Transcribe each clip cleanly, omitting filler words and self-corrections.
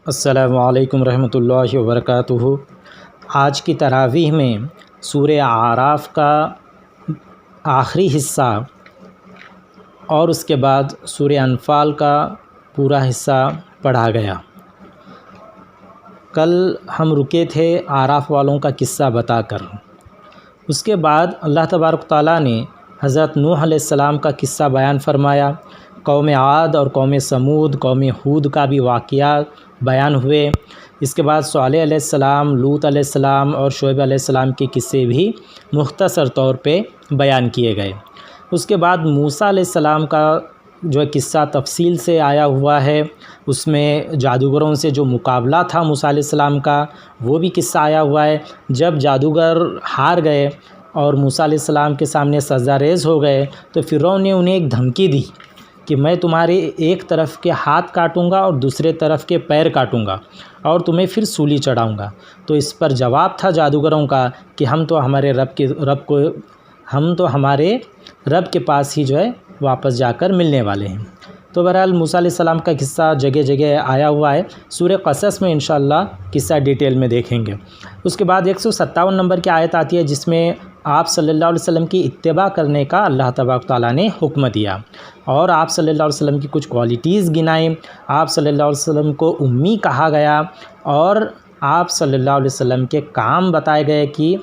السلام علیکم ورحمۃ اللہ وبرکاتہ۔ آج کی تراویح میں سورہ اعراف کا آخری حصہ اور اس کے بعد سورہ انفال کا پورا حصہ پڑھا گیا۔ کل ہم رکے تھے اعراف والوں کا قصہ بتا کر، اس کے بعد اللہ تبارک تعالیٰ نے حضرت نوح علیہ السلام کا قصہ بیان فرمایا۔ قوم عاد اور قوم سمود، قوم ہود کا بھی واقعات بیان ہوئے۔ اس کے بعد صالح علیہ السلام، لوط علیہ السلام اور شعیب علیہ السلام کے قصے بھی مختصر طور پہ بیان کیے گئے۔ اس کے بعد موسیٰ علیہ السلام کا جو قصہ تفصیل سے آیا ہوا ہے، اس میں جادوگروں سے جو مقابلہ تھا موسیٰ علیہ السلام کا، وہ بھی قصہ آیا ہوا ہے۔ جب جادوگر ہار گئے اور موسیٰ علیہ السلام کے سامنے سجدہ ریز ہو گئے تو فرعون نے انہیں ایک دھمکی دی کہ میں تمہارے ایک طرف کے ہاتھ کاٹوں گا اور دوسرے طرف کے پیر کاٹوں گا اور تمہیں پھر سولی چڑھاؤں گا۔ تو اس پر جواب تھا جادوگروں کا کہ ہم تو ہمارے رب کے پاس ہی جو ہے واپس جا کر ملنے والے ہیں۔ تو بہرحال موسیٰ علیہ السلام کا قصہ جگہ جگہ آیا ہوا ہے۔ سورہ قصص میں انشاءاللہ قصہ ڈیٹیل میں دیکھیں گے۔ اس کے بعد 157 نمبر کی آیت آتی ہے جس میں آپ صلی اللہ علیہ وسلم کی اتباع کرنے کا اللہ تبارک تعالیٰ نے حکم دیا اور آپ صلی اللہ علیہ وسلم کی کچھ کوالٹیز گنائیں۔ آپ صلی اللہ علیہ وسلم کو امی کہا گیا اور آپ صلی اللہ علیہ وسلم کے کام بتائے گئے کہ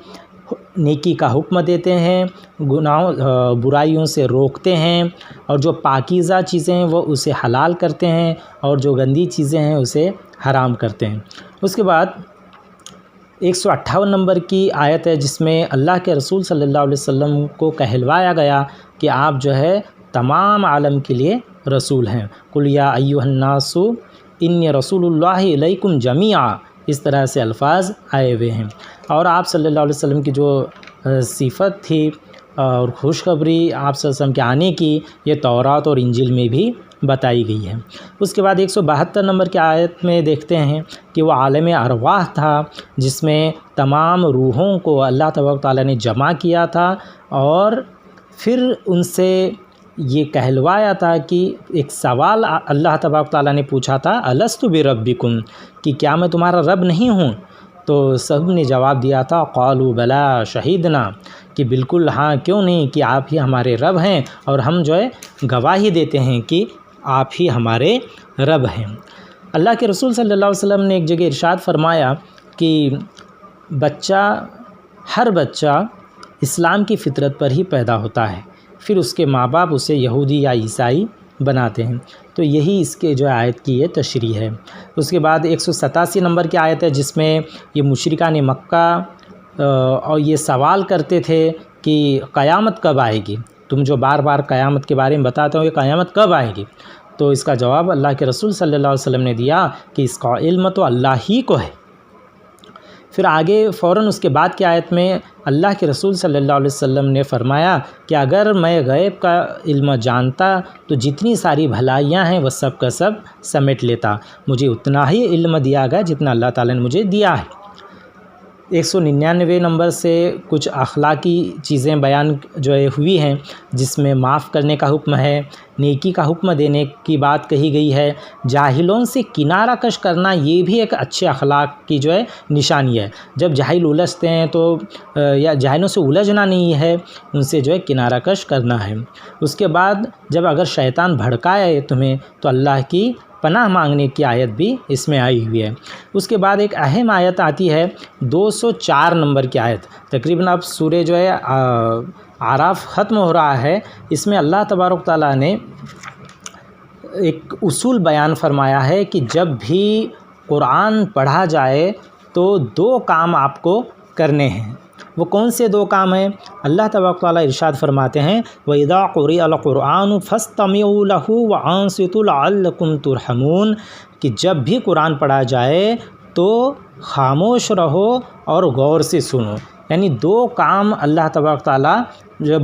نیکی کا حکم دیتے ہیں، برائیوں سے روکتے ہیں، اور جو پاکیزہ چیزیں ہیں وہ اسے حلال کرتے ہیں اور جو گندی چیزیں ہیں اسے حرام کرتے ہیں۔ اس کے بعد 158 نمبر کی آیت ہے جس میں اللہ کے رسول صلی اللہ علیہ وسلم کو کہلوایا گیا کہ آپ جو ہے تمام عالم کے لیے رسول ہیں۔ قل یا ایھا الناس انی رسول اللہ الیکم جمیعا، اس طرح سے الفاظ آئے ہوئے ہیں۔ اور آپ صلی اللہ علیہ وسلم کی جو صفت تھی اور خوشخبری آپ صلی اللہ علیہ وسلم کے آنے کی، یہ تورات اور انجیل میں بھی بتائی گئی ہے۔ اس کے بعد 172 نمبر کی آیت میں دیکھتے ہیں کہ وہ عالم ارواح تھا جس میں تمام روحوں کو اللہ تبارک تعالیٰ نے جمع کیا تھا اور پھر ان سے یہ کہلوایا تھا کہ ایک سوال اللہ تبارک تعالیٰ نے پوچھا تھا، الست بربکم، کہ کیا میں تمہارا رب نہیں ہوں؟ تو سب نے جواب دیا تھا قالوا بلا شہیدنا، کہ بالکل ہاں، کیوں نہیں، کہ آپ ہی ہمارے رب ہیں اور ہم جو ہے گواہی دیتے ہیں کہ آپ ہی ہمارے رب ہیں۔ اللہ کے رسول صلی اللہ علیہ وسلم نے ایک جگہ ارشاد فرمایا کہ ہر بچہ اسلام کی فطرت پر ہی پیدا ہوتا ہے، پھر اس کے ماں باپ اسے یہودی یا عیسائی بناتے ہیں۔ تو یہی اس کے جو آیت کی یہ تشریح ہے۔ اس کے بعد 187 نمبر کی آیت ہے جس میں یہ مشرکان مکہ اور یہ سوال کرتے تھے کہ قیامت کب آئے گی؟ تم جو بار بار قیامت کے بارے میں بتاتے ہو، یہ قیامت کب آئے گی؟ تو اس کا جواب اللہ کے رسول صلی اللہ علیہ وسلم نے دیا کہ اس کا علم تو اللہ ہی کو ہے۔ پھر آگے فوراً اس کے بعد کی آیت میں اللہ کے رسول صلی اللہ علیہ وسلم نے فرمایا کہ اگر میں غیب کا علم جانتا تو جتنی ساری بھلائیاں ہیں وہ سب کا سب سمیٹ لیتا، مجھے اتنا ہی علم دیا گیا جتنا اللہ تعالیٰ نے مجھے دیا ہے۔ 199 نمبر سے کچھ اخلاقی چیزیں بیان جو ہوئی ہیں جس میں معاف کرنے کا حکم ہے، نیکی کا حکم دینے کی بات کہی گئی ہے، جاہلوں سے کنارہ کش کرنا یہ بھی ایک اچھے اخلاق کی جو ہے نشانی ہے۔ جب جاہل الجھتے ہیں تو یا جاہلوں سے الجھنا نہیں ہے، ان سے جو ہے کنارہ کش کرنا ہے۔ اس کے بعد جب اگر شیطان بھڑکائے تمہیں تو اللہ کی پناہ مانگنے کی آیت بھی اس میں آئی ہوئی ہے۔ اس کے بعد ایک اہم آیت آتی ہے 204 نمبر کی آیت۔ تقریباً اب سورہ جو ہے اعراف ختم ہو رہا ہے، اس میں اللہ تبارک تعالیٰ نے ایک اصول بیان فرمایا ہے کہ جب بھی قرآن پڑھا جائے تو 2 کام آپ کو کرنے ہیں۔ وہ کون سے 2 کام ہیں؟ اللہ تبارک تعالیٰ ارشاد فرماتے ہیں وَإِذَا قُرِئَ الْقُرْآنُ فَاسْتَمِعُوا لَهُ وَأَنصِتُوا لَعَلَّكُمْ تُرْحَمُونَ، کہ جب بھی قرآن پڑھا جائے تو خاموش رہو اور غور سے سنو۔ یعنی 2 کام اللہ تبارک تعالیٰ جو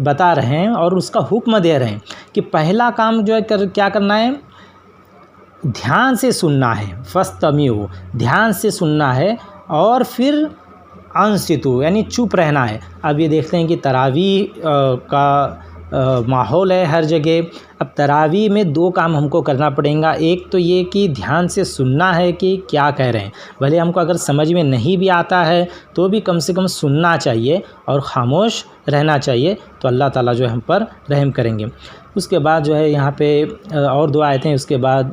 بتا رہے ہیں اور اس کا حکم دے رہے ہیں کہ پہلا کام جو ہے کیا کرنا ہے؟ دھیان سے سننا ہے، فَاسْتَمِعُوا، دھیان سے سننا ہے، اور پھر انصتو یعنی چپ رہنا ہے۔ اب یہ دیکھتے ہیں کہ تراویح کا ماحول ہے ہر جگہ۔ اب تراویح میں 2 کام ہم کو کرنا پڑیں گا، ایک تو یہ کہ دھیان سے سننا ہے کہ کیا کہہ رہے ہیں، بھلے ہم کو اگر سمجھ میں نہیں بھی آتا ہے تو بھی کم سے کم سننا چاہیے اور خاموش رہنا چاہیے، تو اللہ تعالیٰ جو ہے ہم پر رحم کریں گے۔ اس کے بعد جو ہے یہاں پہ اور 2 آیتیں، اس کے بعد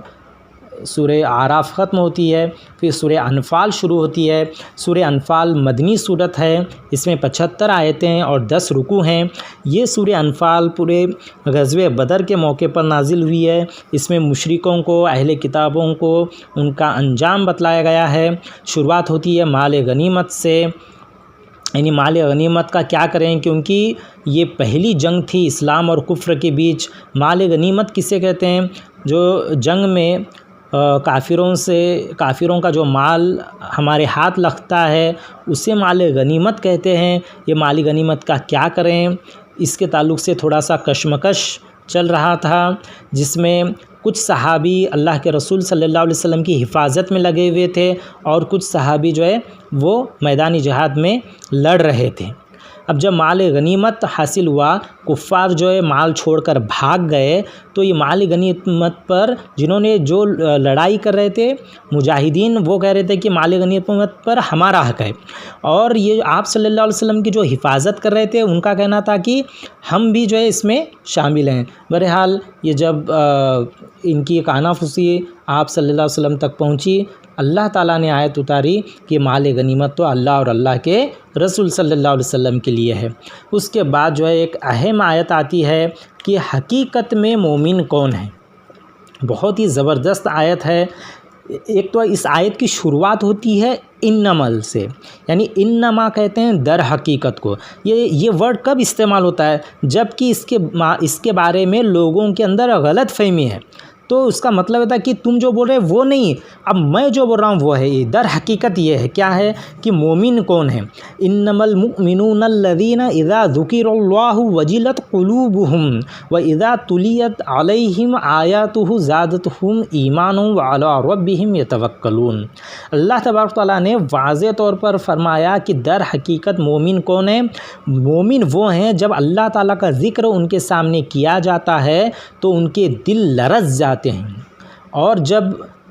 سورہ اعراف ختم ہوتی ہے، پھر سورہ انفال شروع ہوتی ہے۔ سورہ انفال مدنی صورت ہے، اس میں 75 آیتیں اور 10 رکوع ہیں۔ یہ سورہ انفال پورے غزوہ بدر کے موقع پر نازل ہوئی ہے۔ اس میں مشرکوں کو، اہل کتابوں کو ان کا انجام بتلایا گیا ہے۔ شروعات ہوتی ہے مال غنیمت سے، یعنی مال غنیمت کا کیا کریں، کیونکہ یہ پہلی جنگ تھی اسلام اور کفر کے بیچ۔ مال غنیمت کسے کہتے ہیں؟ جو جنگ میں کافروں کا جو مال ہمارے ہاتھ لگتا ہے اسے مال غنیمت کہتے ہیں۔ یہ مال غنیمت کا کیا کریں، اس کے تعلق سے تھوڑا سا کشمکش چل رہا تھا، جس میں کچھ صحابی اللہ کے رسول صلی اللہ علیہ وسلم کی حفاظت میں لگے ہوئے تھے اور کچھ صحابی جو ہے وہ میدانی جہاد میں لڑ رہے تھے۔ اب جب مال غنیمت حاصل ہوا، کفار جو ہے مال چھوڑ کر بھاگ گئے، تو یہ مال غنیمت پر جنہوں نے جو لڑائی کر رہے تھے مجاہدین، وہ کہہ رہے تھے کہ مال غنیمت پر ہمارا حق ہے، اور یہ آپ صلی اللہ علیہ وسلم کی جو حفاظت کر رہے تھے ان کا کہنا تھا کہ ہم بھی جو ہے اس میں شامل ہیں۔ بہرحال یہ جب ان کی ایک آنافسی آپ صلی اللہ علیہ وسلم تک پہنچی، اللہ تعالیٰ نے آیت اتاری کہ مال غنیمت تو اللہ اور اللہ کے رسول صلی اللہ علیہ وسلم کے لیے ہے۔ اس کے بعد جو ہے ایک اہم آیت آتی ہے کہ حقیقت میں مومن کون ہے۔ بہت ہی زبردست آیت ہے۔ ایک تو اس آیت کی شروعات ہوتی ہے انمل سے، یعنی انما کہتے ہیں در حقیقت کو۔ یہ ورڈ کب استعمال ہوتا ہے؟ جب کہ اس کے بارے میں لوگوں کے اندر غلط فہمی ہے، تو اس کا مطلب ہوتا ہے کہ تم جو بول رہے وہ نہیں، اب میں جو بول رہا ہوں وہ ہے۔ در حقیقت یہ ہے، کیا ہے کہ مومن کون ہے؟ انما المؤمنون الذین اذا ذکر اللہ وجلت قلوبہم واذا تلیت علیہم آیاتہ زادتہم ایمانا وعلی ربہم یتوکلون۔ اللہ تبارک تعالیٰ نے واضح طور پر فرمایا کہ در حقیقت مومن کون ہے؟ مومن وہ ہیں جب اللہ تعالیٰ کا ذکر ان کے سامنے کیا جاتا ہے تو ان کے دل لرز جاتے ہیں، اور جب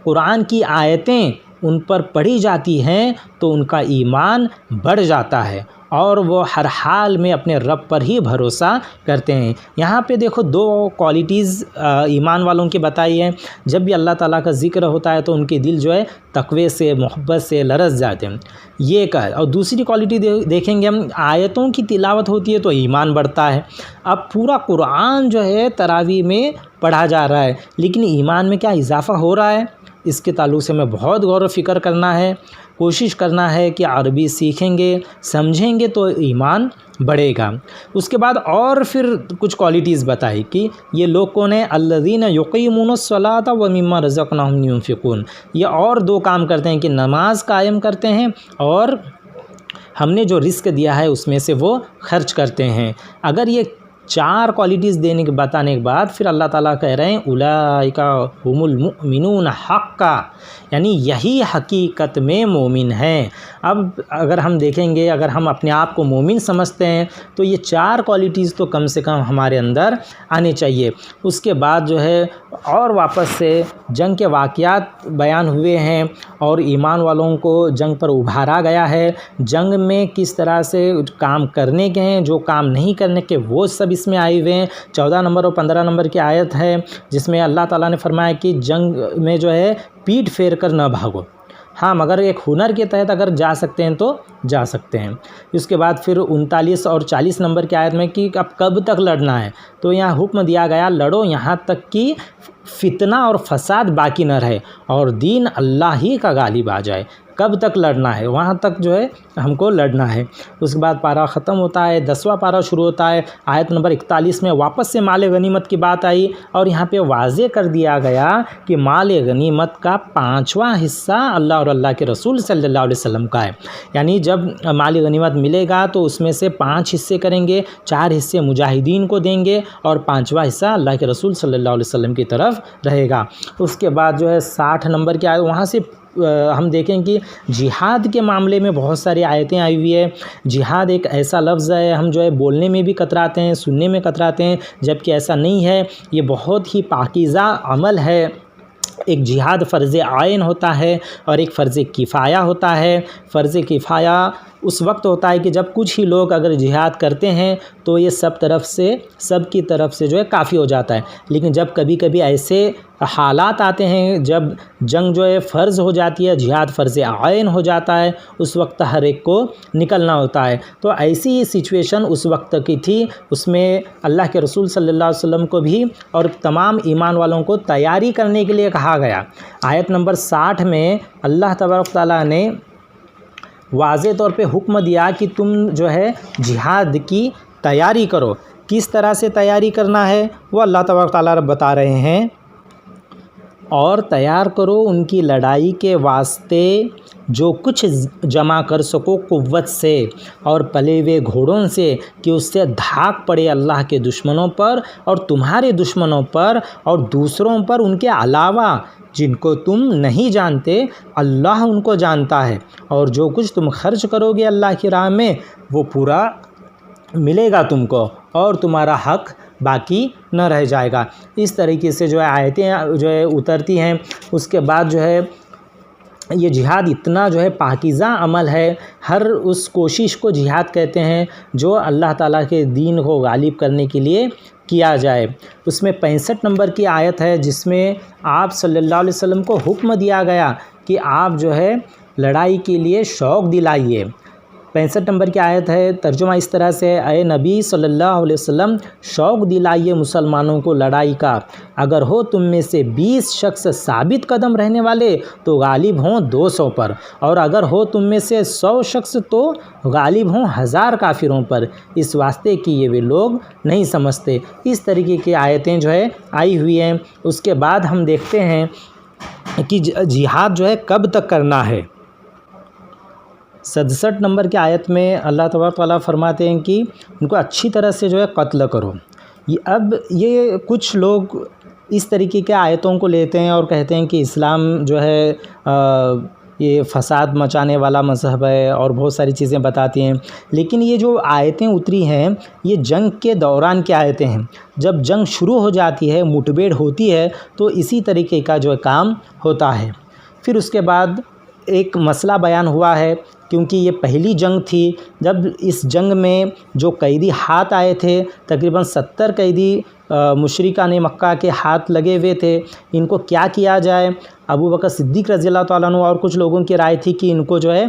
قرآن کی آیتیں ان پر پڑھی جاتی ہیں تو ان کا ایمان بڑھ جاتا ہے اور وہ ہر حال میں اپنے رب پر ہی بھروسہ کرتے ہیں۔ یہاں پہ دیکھو 2 کوالٹیز ایمان والوں کی بتائی ہیں۔ جب بھی اللہ تعالیٰ کا ذکر ہوتا ہے تو ان کے دل جو ہے تقوی سے، محبت سے لرز جاتے ہیں، یہ کا ہے۔ اور دوسری کوالٹی دیکھیں گے ہم، آیتوں کی تلاوت ہوتی ہے تو ایمان بڑھتا ہے۔ اب پورا قرآن جو ہے تراویح میں پڑھا جا رہا ہے، لیکن ایمان میں کیا اضافہ ہو رہا ہے؟ اس کے تعلق سے ہمیں بہت غور و فکر کرنا ہے، کوشش کرنا ہے کہ عربی سیکھیں گے، سمجھیں گے تو ایمان بڑھے گا۔ اس کے بعد اور پھر کچھ کوالٹیز بتائی کہ یہ لوگ کون ہیں؟ الذین یقیمون الصلاۃ ومما رزقناہم ینفقون۔ یہ اور 2 کام کرتے ہیں کہ نماز قائم کرتے ہیں اور ہم نے جو رزق دیا ہے اس میں سے وہ خرچ کرتے ہیں۔ اگر یہ 4 کوالٹیز بتانے کے بعد پھر اللہ تعالیٰ کہہ رہے ہیں اولئک هم المؤمنون حقا، یعنی یہی حقیقت میں مومن ہیں۔ اب اگر ہم دیکھیں گے، اگر ہم اپنے آپ کو مومن سمجھتے ہیں تو یہ 4 کوالٹیز تو کم سے کم ہمارے اندر آنے چاہیے۔ اس کے بعد جو ہے اور واپس سے جنگ کے واقعات بیان ہوئے ہیں اور ایمان والوں کو جنگ پر ابھارا گیا ہے، جنگ میں کس طرح سے کام کرنے کے ہیں، جو کام نہیں کرنے کے وہ سب اس میں آئے ہوئے ہیں۔ 14 نمبر اور 15 نمبر کی آیت ہے جس میں اللہ تعالیٰ نے فرمایا کہ جنگ میں جو ہے پیٹھ پھیر کر نہ بھاگو، ہاں مگر ایک ہنر کے تحت اگر جا سکتے ہیں تو جا سکتے ہیں۔ اس کے بعد پھر 39 اور 40 نمبر کی آیت میں کہ اب کب تک لڑنا ہے، تو یہاں حکم دیا گیا لڑو یہاں تک کہ فتنہ اور فساد باقی نہ رہے اور دین اللہ ہی کا غالب آ جائے۔ کب تک لڑنا ہے؟ وہاں تک جو ہے ہم کو لڑنا ہے۔ اس کے بعد پارہ ختم ہوتا ہے، 10واں پارہ شروع ہوتا ہے۔ آیت نمبر 41 میں واپس سے مال غنیمت کی بات آئی اور یہاں پہ واضح کر دیا گیا کہ مال غنیمت کا 5واں حصہ اللہ اور اللہ کے رسول صلی اللہ علیہ وسلم کا ہے، یعنی جب مال غنیمت ملے گا تو اس میں سے 5 حصے کریں گے، 4 حصے مجاہدین کو دیں گے اور 5واں حصہ اللہ کے رسول صلی اللہ علیہ وسلم کی طرف رہے گا۔ اس کے بعد جو ہے 60 نمبر کی آیت، وہاں سے ہم دیکھیں کہ جہاد کے معاملے میں بہت ساری آیتیں آئی ہوئی ہے۔ جہاد ایک ایسا لفظ ہے، ہم جو ہے بولنے میں بھی کتراتے ہیں، سننے میں کتراتے ہیں، جبکہ ایسا نہیں ہے۔ یہ بہت ہی پاکیزہ عمل ہے۔ ایک جہاد فرض عین ہوتا ہے اور ایک فرض کفایہ ہوتا ہے۔ فرض کفایہ اس وقت ہوتا ہے کہ جب کچھ ہی لوگ اگر جہاد کرتے ہیں تو یہ سب کی طرف سے جو ہے کافی ہو جاتا ہے، لیکن جب کبھی کبھی ایسے حالات آتے ہیں جب جنگ جو ہے فرض ہو جاتی ہے، جہاد فرض عین ہو جاتا ہے، اس وقت ہر ایک کو نکلنا ہوتا ہے۔ تو ایسی ہی سچویشن اس وقت کی تھی، اس میں اللہ کے رسول صلی اللہ علیہ وسلم کو بھی اور تمام ایمان والوں کو تیاری کرنے کے لیے کہا گیا۔ آیت نمبر 60 میں اللہ تبارک تعالیٰ نے واضح طور پہ حکم دیا کہ تم جو ہے جہاد کی تیاری کرو۔ کس طرح سے تیاری کرنا ہے وہ اللہ تبارک تعالیٰ بتا رہے ہیں، اور تیار کرو ان کی لڑائی کے واسطے جو کچھ جمع کر سکو قوت سے اور پلے ہوئے گھوڑوں سے، کہ اس سے دھاک پڑے اللہ کے دشمنوں پر اور تمہارے دشمنوں پر اور دوسروں پر ان کے علاوہ جن کو تم نہیں جانتے، اللہ ان کو جانتا ہے، اور جو کچھ تم خرچ کرو گے اللہ کی راہ میں وہ پورا ملے گا تم کو، اور تمہارا حق باقی نہ رہ جائے گا۔ اس طریقے سے جو ہے آیتیں جو ہے اترتی ہیں۔ اس کے بعد جو ہے یہ جہاد اتنا جو ہے پاکیزہ عمل ہے، ہر اس کوشش کو جہاد کہتے ہیں جو اللہ تعالیٰ کے دین کو غالب کرنے کے لیے کیا جائے۔ اس میں 65 نمبر کی آیت ہے جس میں آپ صلی اللہ علیہ وسلم کو حکم دیا گیا کہ آپ جو ہے لڑائی کے لیے شوق دلائیے۔ 65 نمبر کی آیت ہے، ترجمہ اس طرح سے، اے نبی صلی اللہ علیہ وسلم شوق دلائیے مسلمانوں کو لڑائی کا، اگر ہو تم میں سے 20 شخص ثابت قدم رہنے والے تو غالب ہوں 200 پر، اور اگر ہو تم میں سے 100 شخص تو غالب ہوں 1000 کافروں پر، اس واسطے کہ یہ وہ لوگ نہیں سمجھتے۔ اس طریقے کی آیتیں جو ہے آئی ہوئی ہیں۔ اس کے بعد ہم دیکھتے ہیں کہ جہاد جو ہے کب تک کرنا ہے۔ 67 نمبر کی آیت میں اللہ تبارک تعالیٰ فرماتے ہیں کہ ان کو اچھی طرح سے جو ہے قتل کرو۔ اب یہ کچھ لوگ اس طریقے کے آیتوں کو لیتے ہیں اور کہتے ہیں کہ اسلام جو ہے یہ فساد مچانے والا مذہب ہے اور بہت ساری چیزیں بتاتی ہیں، لیکن یہ جو آیتیں اتری ہیں یہ جنگ کے دوران کی آیتیں ہیں۔ جب جنگ شروع ہو جاتی ہے، مٹبھیڑ ہوتی ہے، تو اسی طریقے کا جو کام ہوتا ہے۔ پھر اس کے بعد ایک مسئلہ بیان ہوا ہے، کیونکہ یہ پہلی جنگ تھی، جب اس جنگ میں جو قیدی ہاتھ آئے تھے، تقریباً 70 قیدی مشرکان مکہ کے ہاتھ لگے ہوئے تھے، ان کو کیا کیا جائے؟ ابو بکر صدیق رضی اللہ تعالیٰ عنہ اور کچھ لوگوں کی رائے تھی کہ ان کو جو ہے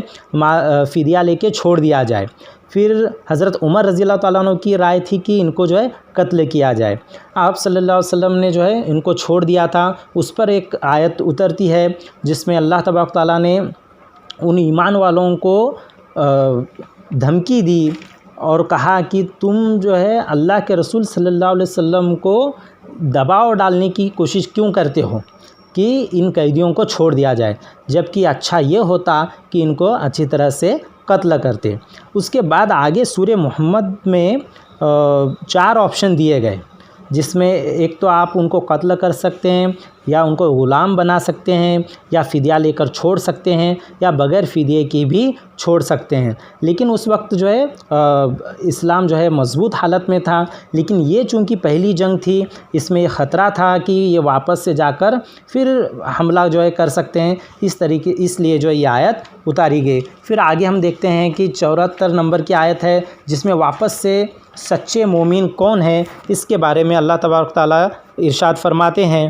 فدیہ لے کے چھوڑ دیا جائے۔ پھر حضرت عمر رضی اللہ تعالیٰ عنہ کی رائے تھی کہ ان کو جو ہے قتل کیا جائے۔ آپ صلی اللہ علیہ وسلم نے جو ہے ان کو چھوڑ دیا تھا۔ اس پر ایک آیت اترتی ہے جس میں اللہ تبارک تعالیٰ نے ان ایمان والوں کو دھمکی دی اور کہا کہ تم جو ہے اللہ کے رسول صلی اللہ علیہ وسلم کو دباؤ ڈالنے کی کوشش کیوں کرتے ہو کہ ان قیدیوں کو چھوڑ دیا جائے، جبکہ اچھا یہ ہوتا کہ ان کو اچھی طرح سے قتل کرتے۔ اس کے بعد آگے سورہ محمد میں 4 آپشن دیے گئے، جس میں ایک تو آپ ان کو قتل کر سکتے ہیں، یا ان کو غلام بنا سکتے ہیں، یا فدیہ لے کر چھوڑ سکتے ہیں، یا بغیر فدیے کی بھی چھوڑ سکتے ہیں۔ لیکن اس وقت جو ہے اسلام جو ہے مضبوط حالت میں تھا، لیکن یہ چونکہ پہلی جنگ تھی، اس میں یہ خطرہ تھا کہ یہ واپس سے جا کر پھر حملہ جو ہے کر سکتے ہیں، اس لیے جو یہ آیت اتاری گئی۔ پھر آگے ہم دیکھتے ہیں کہ 74 نمبر کی آیت ہے جس میں واپس سے سچے مومن کون ہیں اس کے بارے میں اللہ تبارک تعالیٰ ارشاد فرماتے ہیں۔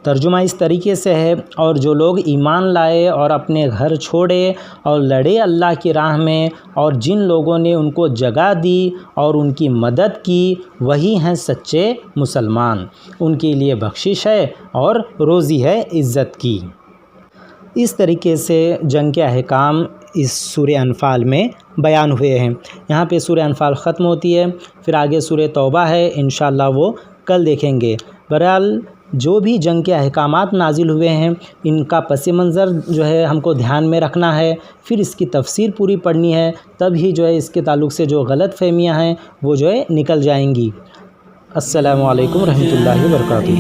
ترجمہ اس طریقے سے ہے، اور جو لوگ ایمان لائے اور اپنے گھر چھوڑے اور لڑے اللہ کی راہ میں، اور جن لوگوں نے ان کو جگہ دی اور ان کی مدد کی، وہی ہیں سچے مسلمان، ان کے لیے بخشش ہے اور روزی ہے عزت کی۔ اس طریقے سے جنگ کے احکام اس سورہ انفال میں بیان ہوئے ہیں۔ یہاں پہ سورہ انفال ختم ہوتی ہے، پھر آگے سورہ توبہ ہے، انشاءاللہ وہ کل دیکھیں گے۔ بہرحال جو بھی جنگ کے احکامات نازل ہوئے ہیں ان کا پس منظر جو ہے ہم کو دھیان میں رکھنا ہے، پھر اس کی تفسیر پوری پڑھنی ہے، تب ہی جو ہے اس کے تعلق سے جو غلط فہمیاں ہیں وہ جو ہے نکل جائیں گی۔ السلام علیکم ورحمۃ اللہ وبرکاتہ۔